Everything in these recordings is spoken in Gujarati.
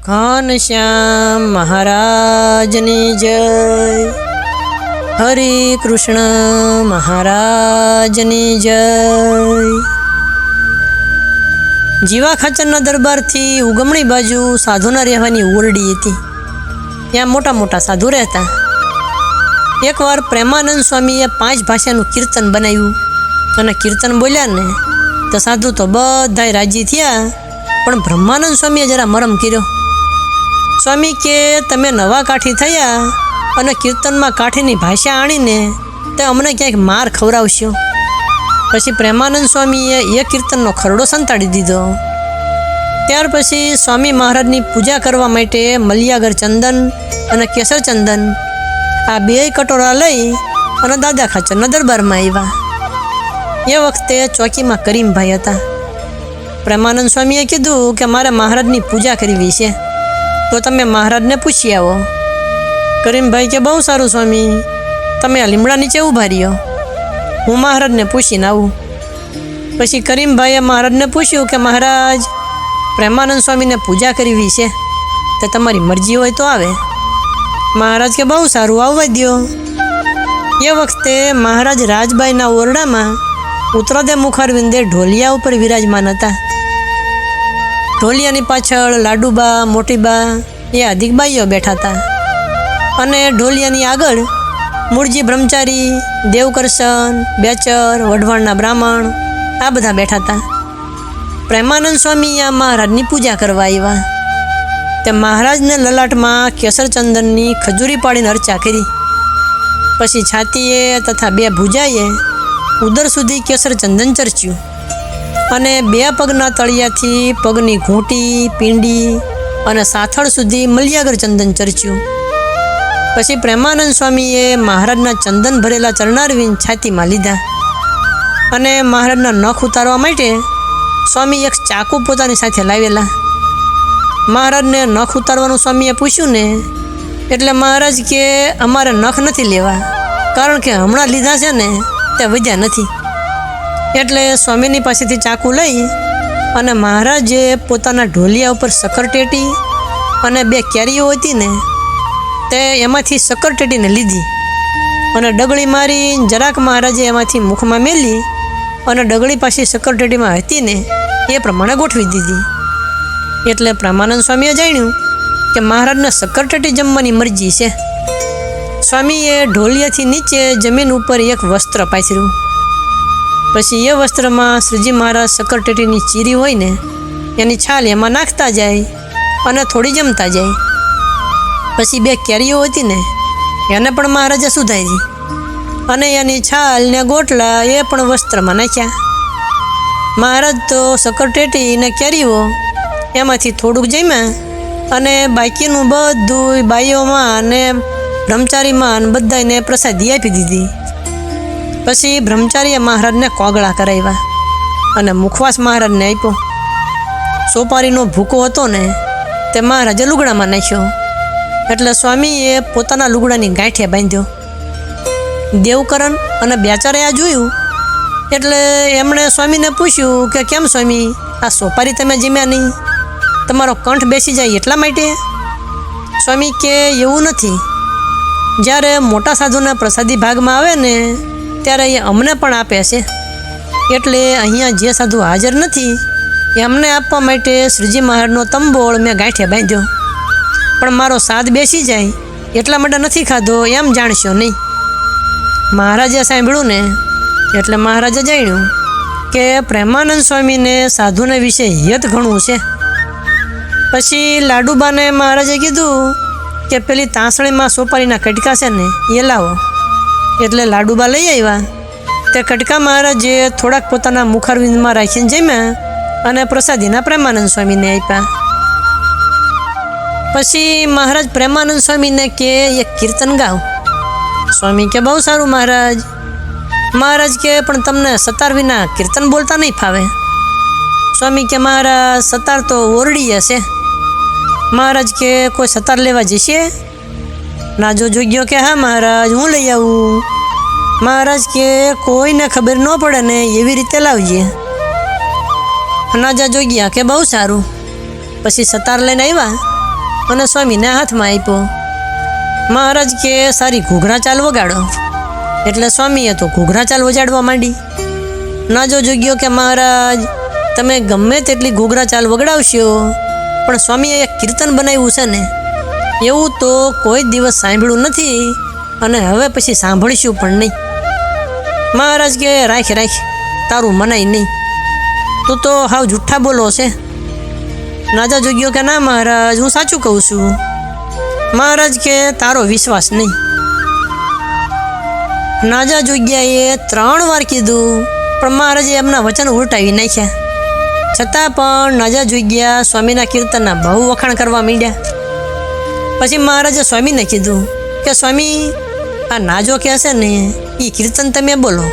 ઘનશ્યામ મહારાજની જય, હરે કૃષ્ણ મહારાજની જય। જીવા ખાચરના દરબારથી ઉગમણી બાજુ સાધુના રહેવાની ઓરડી હતી। ત્યાં મોટા મોટા સાધુ રહેતા। એકવાર પ્રેમાનંદ સ્વામીએ 5 ભાષાનું કીર્તન બનાવ્યું અને કીર્તન બોલ્યા ને તો સાધુ તો બધાય રાજી થયા, પણ બ્રહ્માનંદ સ્વામીએ જરા મરમ કર્યો। સ્વામી કે તમે નવા કાઠી થયા અને કીર્તનમાં કાઠીની ભાષા આણીને તે અમને ક્યાંક માર ખવડાવશો। પછી પ્રેમાનંદ સ્વામીએ એ કીર્તનનો ખરડો સંતાડી દીધો। ત્યાર પછી સ્વામી મહારાજની પૂજા કરવા માટે મલિયાગર ચંદન અને કેસર ચંદન આ 2 કટોરા લઈ અને દાદા ખાચરના દરબારમાં આવ્યા। એ વખતે ચોકીમાં કરીમભાઈ હતા। પ્રેમાનંદ સ્વામીએ કીધું કે મારે મહારાજની પૂજા કરવી છે, તો તમે મહારાજને પૂછી આવો। કરીમભાઈ કે બહુ સારું સ્વામી, તમે આ લીમડા નીચે ઊભા રહ્યો, હું મહારાજને પૂછીને આવું। પછી કરીમભાઈએ મહારાજને પૂછ્યું કે મહારાજ, પ્રેમાનંદ સ્વામીને પૂજા કરવી છે, તો તમારી મરજી હોય તો આવે। મહારાજ કે બહુ સારું, આવવા દો। એ વખતે મહારાજ રાજબાઈના ઓરડામાં ઉત્તરાદે મુખારવિંદે ઢોલિયા ઉપર વિરાજમાન હતા। ઢોલિયાની પાછળ લાડુબા, મોટીબા એ અધિકબાઈઓ બેઠા હતા અને ઢોલિયાની આગળ મૂળજી બ્રહ્મચારી, દેવકર્ષણ, બેચર, વઢવાણના બ્રાહ્મણ આ બધા બેઠા હતા। પ્રેમાનંદ સ્વામી આ મહારાજની પૂજા કરવા આવ્યા। તે મહારાજને લલાટમાં કેસર ચંદનની ખજૂરી પાડીને અર્ચા કરી। પછી છાતીએ તથા 2 ભુજાએ ઉદર સુધી કેસર ચંદન ચર્ચ્યું અને 2 પગના તળિયાથી પગની ઘૂંટી, પીંડી અને સાથળ સુધી મલિયાગર ચંદન ચર્ચ્યું। પછી પ્રેમાનંદ સ્વામીએ મહારાજના ચંદન ભરેલા ચરણારવિંદ છાતીમાં લીધા અને મહારાજના નખ ઉતારવા માટે સ્વામી એક ચાકુ પોતાની સાથે લાવેલા। મહારાજને નખ ઉતારવાનું સ્વામીએ પૂછ્યું ને એટલે મહારાજ કે અમારે નખ નથી લેવા, કારણ કે હમણાં લીધા છે ને તે વધ્યા નથી। એટલે સ્વામીની પાસેથી ચાકુ લઈ અને મહારાજે પોતાના ઢોલિયા ઉપર સક્કરટેટી અને 2 કેરીઓ હતી ને તે એમાંથી સક્કરટેટીને લીધી અને ડગળી મારી જરાક મહારાજે એમાંથી મુખમાં મેલી અને ડગળી પાછી સક્કરટેટીમાં હતી ને એ પ્રમાણે ગોઠવી દીધી। એટલે પ્રેમાનંદ સ્વામીએ જાણ્યું કે મહારાજને સક્કરટેટી જમવાની મરજી છે। સ્વામીએ ઢોલિયાથી નીચે જમીન ઉપર એક વસ્ત્ર પાથર્યું। પછી એ વસ્ત્રમાં શ્રીજી મહારાજ સક્કરટેટીની ચીરી હોય ને એની છાલ એમાં નાખતા જાય અને થોડી જમતા જાય। પછી 2 કેરીઓ હતી ને એને પણ મહારાજે સુધારી અને એની છાલ ને ગોટલા એ પણ વસ્ત્રમાં નાખ્યા। મહારાજ તો સક્કરટેટી ને કેરીઓ એમાંથી થોડુંક જમ્યા અને બાકીનું બધું બાઈઓમાં અને બ્રહ્મચારીમાં બધાને પ્રસાદી આપી દીધી। પછી બ્રહ્મચારીએ મહારાજને કોગળા કરાવ્યા અને મુખવાસ મહારાજને આપ્યો। સોપારીનો ભૂકો હતો ને તે મહારાજે લુગડામાં નાખ્યો એટલે સ્વામીએ પોતાના લુગડાની ગાંઠે બાંધ્યો। દેવકરણ અને બેચારે આ જોયું એટલે એમણે સ્વામીને પૂછ્યું કે કેમ સ્વામી, આ સોપારી તમે જમ્યા નહીં, તમારો કંઠ બેસી જાય એટલા માટે? સ્વામી કે એવું નથી, જ્યારે મોટા સાધુના પ્રસાદી ભાગમાં આવે ને ત્યારે એ અમને પણ આપે છે, એટલે અહીંયા જે સાધુ હાજર નથી એમને આપવા માટે શ્રીજી મહારાજનો તંબોળ મેં ગાંઠે બાંધ્યો, પણ મારો સાદ બેસી જાય એટલા માટે નથી ખાધો એમ જાણશો નહીં। મહારાજે સાંભળ્યું ને એટલે મહારાજે જાણ્યું કે પ્રેમાનંદ સ્વામીને સાધુને વિશે હિત ઘણું છે। પછી લાડુબાને મહારાજે કીધું કે પેલી તાંસળીમાં સોપારીના કટકા છે ને એ લાવો, એટલે લાડુબા લઈ આવ્યા। તે કટકા મહારાજે થોડાક પોતાના મુખારવિંદમાં રાખીને જમ્યા અને પ્રસાદીના પ્રેમાનંદ સ્વામીને આપ્યા। પછી મહારાજ પ્રેમાનંદ સ્વામીને કે એક કીર્તન ગાવ। સ્વામી કે બહુ સારું મહારાજ। મહારાજ કે પણ તમને સતાર વિના કીર્તન બોલતા નહીં ફાવે? સ્વામી કે મહારાજ સતાર તો ઓરડી હશે। મહારાજ કે કોઈ સતાર લેવા જશે? નાજો જોગ્યો કે હા મહારાજ, હું લઈ આવું। મહારાજ કે કોઈને ખબર ન પડે ને એવી રીતે લાવજે। નાજા જોગ્યા કે બહુ સારું। પછી સતાર લઈને આવ્યા અને સ્વામીને હાથમાં આપ્યો. મહારાજ કે સારી ઘૂઘરા ચાલ વગાડો. એટલે સ્વામીએ તો ઘૂઘરા ચાલ વજાડવા માંડી. નાજો જોગ્યો કે મહારાજ તમે ગમે તેટલી ઘૂઘરા ચાલ વગડાવશો, પણ સ્વામીએ એક કીર્તન બનાવ્યું છે ને, એવું તો કોઈ દિવસ સાંભળ્યું નથી અને હવે પછી સાંભળીશું પણ નહીં. મહારાજ કે રાખ રાખ, તારું મનાય નહીં, તું તો હાવ જુઠ્ઠા બોલો છે. નાજા જોગ્યો કે ના મહારાજ, હું સાચું કહું છું. મહારાજ કે તારો વિશ્વાસ નહીં. નાજા જોગ્યાએ 3 વાર કીધું, પણ મહારાજે એમના વચન ઉલટાવી નાખ્યા. છતાં પણ નાજા જોગ્યા સ્વામીના કીર્તનના બહુ વખાણ કરવા માંડ્યા. પછી મહારાજે સ્વામીને કીધું કે સ્વામી, આ નાજો કહેશે ને એ કીર્તન તમે બોલો.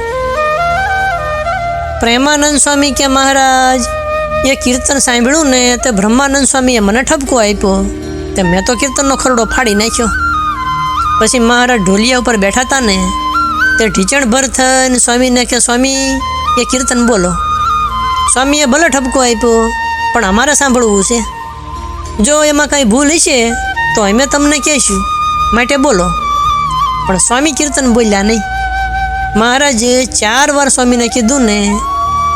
પ્રેમાનંદ સ્વામી કે મહારાજ એ કીર્તન સાંભળ્યું ને તે બ્રહ્માનંદ સ્વામીએ મને ઠપકો આપ્યો, તે મેં તો કીર્તનનો ખરડો ફાડી નાખ્યો. પછી મહારાજ ઢોલિયા ઉપર બેઠા હતા ને, તે ઢીચણભર થઈને સ્વામીને કે સ્વામી એ કીર્તન બોલો. સ્વામીએ ભલે ઠપકો આપ્યો, પણ અમારે સાંભળવું છે. જો એમાં કાંઈ ભૂલ હશે તો અમે તમને કહીશું, માટે બોલો. પણ સ્વામી કીર્તન બોલ્યા નહીં. મહારાજે 4 વાર સ્વામીને કીધું ને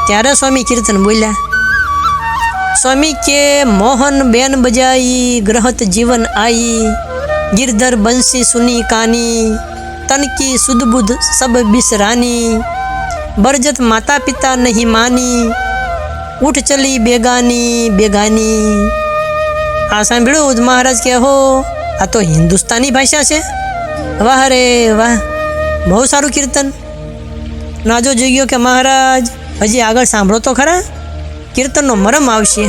ત્યારે સ્વામી કીર્તન બોલ્યા. સ્વામી કે મોહન બેન બજાઈ ગ્રહત જીવન આઈ, गिरधर बंसी सुनी कानी, तन की सुध बुध सब बिसरानी, बरजत माता पिता नहीं मानी, उठ चली बेगानी बेगानी. आ सांभळ्યું महाराज के हो, आ तो हिंदुस्तानी भाषा है. वाह रे वाह, बहुत सारू कीर्तन. नाजो जोग्यो के महाराज हजी आगळ सांभळो तो खरा, कीर्तननो मरम आवशे.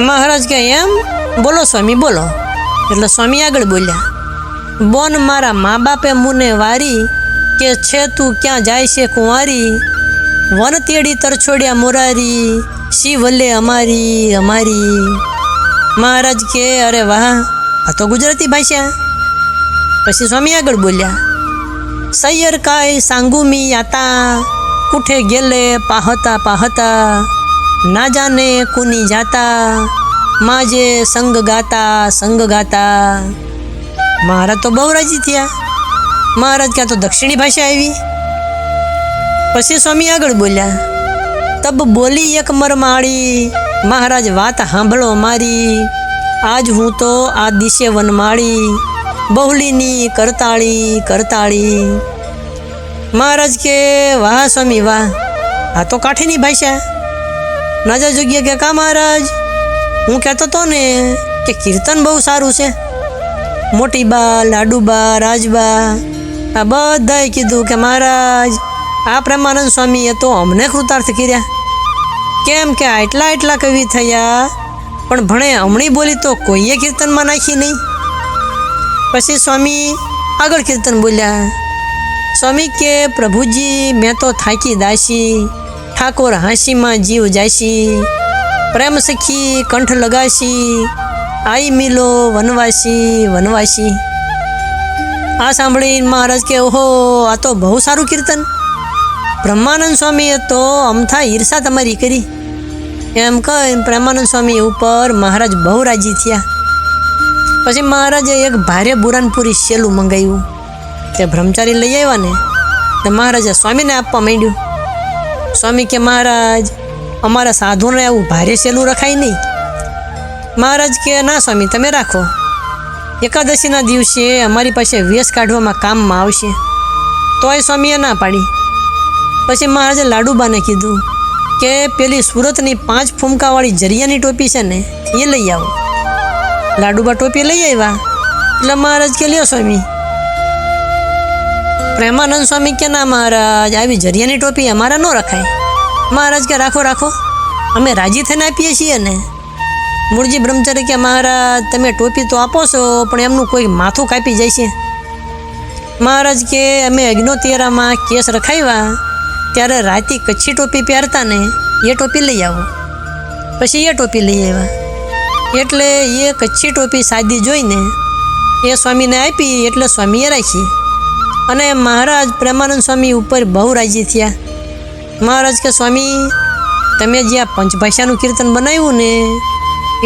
महाराज के एम बोलो स्वामी बोलो. એટલે સ્વામી આગળ બોલ્યા, બોન મારા મા બાપે મુને વારી, કે છે તું ક્યાં જાય છે કુંવારી, વન તેડી તરછોડ્યા મોરારી, શી વલ્લે અમારી અમારી. મહારાજ કે અરે વાહ, આ તો ગુજરાતી ભાષા. પછી સ્વામી આગળ બોલ્યા, સૈયર કાય સાંગુમી આતા, કુઠે ગેલે પાહતા પાહતા, ના જાને કુની જાતા, માજે સંગ ગાતા સંગ ગાતા. મહારાજ તો બહુ રાજી થયા. મહારાજ ક્યાં તો દક્ષિણી ભાષા આવી. પછી સ્વામી આગળ બોલ્યા, તબ બોલી એક મરમાળી, મહારાજ વાત સાંભળો મારી, આજ હું તો આ દિશે વનમાળી, બહુલીની કરતાળી કરતાળી. મહારાજ કે વાહ સ્વામી વાહ, આ તો કાઠીની ભાષા. નાજા જોગ્યા કે કા મહારાજ, હું કહેતો હતો ને કે કીર્તન બહુ સારું છે. મોટીબા, લાડુબા, રાજબા આ બધાએ કીધું કે મહારાજ આ પ્રેમાનંદ સ્વામીએ તો અમને કૃતાર્થ કર્યા. કેમ કે આટલા એટલા કવિ થયા, પણ ભણે હમણી બોલી તો કોઈએ કીર્તનમાં નાખી નહીં. પછી સ્વામી આગળ કીર્તન બોલ્યા. સ્વામી કે પ્રભુજી મેં તો થાકી દાસી, ઠાકોર હાંસીમાં જીવ જાસી, પ્રેમ સખી કંઠ લગાશી, આઈ મિલો વનવાસી વનવાસી. આ સાંભળીને મહારાજ કે ઓહો, આ તો બહુ સારું કીર્તન. બ્રહ્માનંદ સ્વામીએ તો અમથા ઈર્ષા તમારી કરી. એમ કહીને પ્રેમાનંદ સ્વામી ઉપર મહારાજ બહુ રાજી થયા. પછી મહારાજે એક ભારે બુરાનપુરી શેલું મંગાવ્યું. તે બ્રહ્મચારી લઈ આવ્યા ને તો મહારાજે સ્વામીને આપવા માંડ્યું. સ્વામી કે મહારાજ અમારા સાધુને આવું ભારે સેલું રખાય નહીં. મહારાજ કે ના સ્વામી તમે રાખો, એકાદશીના દિવસે અમારી પાસે વેશ કાઢવામાં કામમાં આવશે. તોય સ્વામીએ ના પાડી. પછી મહારાજે લાડુબાને કીધું કે પેલી સુરતની 5 ફૂમકાવાળી જરિયાની ટોપી છે ને એ લઈ આવો. લાડુબા ટોપી લઈ આવ્યા. એટલે મહારાજ કે લ્યો સ્વામી. પ્રેમાનંદ સ્વામી કે ના મહારાજ આવી જરિયાની ટોપી અમારા ન રખાય. મહારાજ કે રાખો રાખો, અમે રાજી થઈને આપીએ છીએ ને. મૂળજી બ્રહ્મચારી કે મહારાજ તમે ટોપી તો આપો છો, પણ એમનું કોઈ માથું કાપી જાય છે. મહારાજ કે અમે અગ્નોતેરામાં કેસ રખાવ્યા ત્યારે રાતી કચ્છી ટોપી પહેરતા ને એ ટોપી લઈ આવો. પછી એ ટોપી લઈ આવ્યા. એટલે એ કચ્છી ટોપી સાદી જોઈને એ સ્વામીને આપી, એટલે સ્વામીએ રાખી. અને મહારાજ પ્રેમાનંદ સ્વામી ઉપર બહુ રાજી થયા. મહારાજ કે સ્વામી તમે જે આ પંચભાષાનું કીર્તન બનાવ્યું ને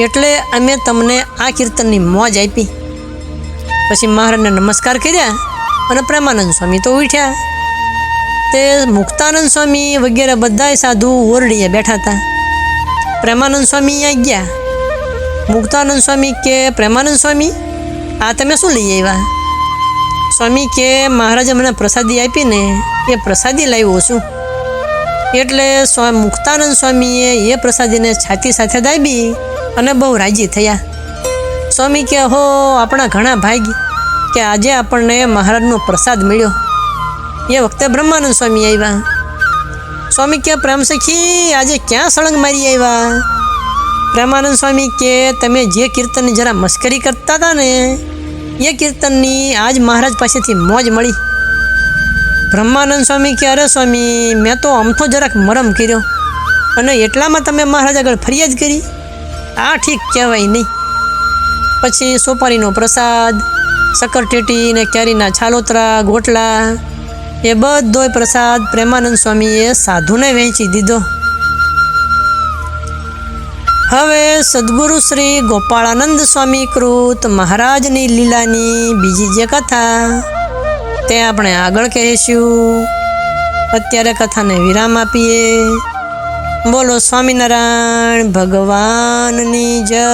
એટલે અમે તમને આ કીર્તનની મોજ આપી. પછી મહારાજને નમસ્કાર કર્યા અને પ્રેમાનંદ સ્વામી તો ઉઠ્યા. તે મુક્તાનંદ સ્વામી વગેરે બધાય સાધુ ઓરડીએ બેઠા હતા. પ્રેમાનંદ સ્વામી અહીંયા ગયા. મુક્તાનંદ સ્વામી કે પ્રેમાનંદ સ્વામી આ તમે શું લઈ આવ્યા? સ્વામી કે મહારાજે મને પ્રસાદી આપીને એ પ્રસાદી લાવ્યો છું. એટલે મુક્તાનંદ સ્વામીએ એ પ્રસાદીને છાતી સાથે દાબી અને બહુ રાજી થયા. સ્વામી કે હો આપણા ઘણા ભાગ કે આજે આપણને મહારાજનો પ્રસાદ મળ્યો. એ વખતે બ્રહ્માનંદ સ્વામી આવ્યા. સ્વામી કે પ્રેમ સખી આજે ક્યાં સળંગ મારી આવ્યા? પ્રેમાનંદ સ્વામી કે તમે જે કીર્તનની જરા મસ્કરી કરતા હતા ને એ કીર્તનની આજ મહારાજ પાસેથી મોજ મળી. બ્રહ્માનંદ સ્વામી કે અરે સ્વામી મેં તો અમથો જરાક મરમ કર્યો અને એટલામાં તમે મહારાજ આગળ ફરિયાદ કરી? આ ઠીક કહેવાય નહીં. પછી સોપારીનો પ્રસાદ, શક્કરટેટી ને કેરીના છાલોતરા, ગોટલા એ બધોય પ્રસાદ પ્રેમાનંદ સ્વામીએ સાધુને વહેંચી દીધો. હવે સદગુરુ શ્રી ગોપાળાનંદ સ્વામી કૃત મહારાજની લીલાની બીજી જે કથા તે આપણે આગળ કહીશું. અત્યારે કથાને વિરામ આપીએ. બોલો સ્વામિનારાયણ ભગવાનની જય.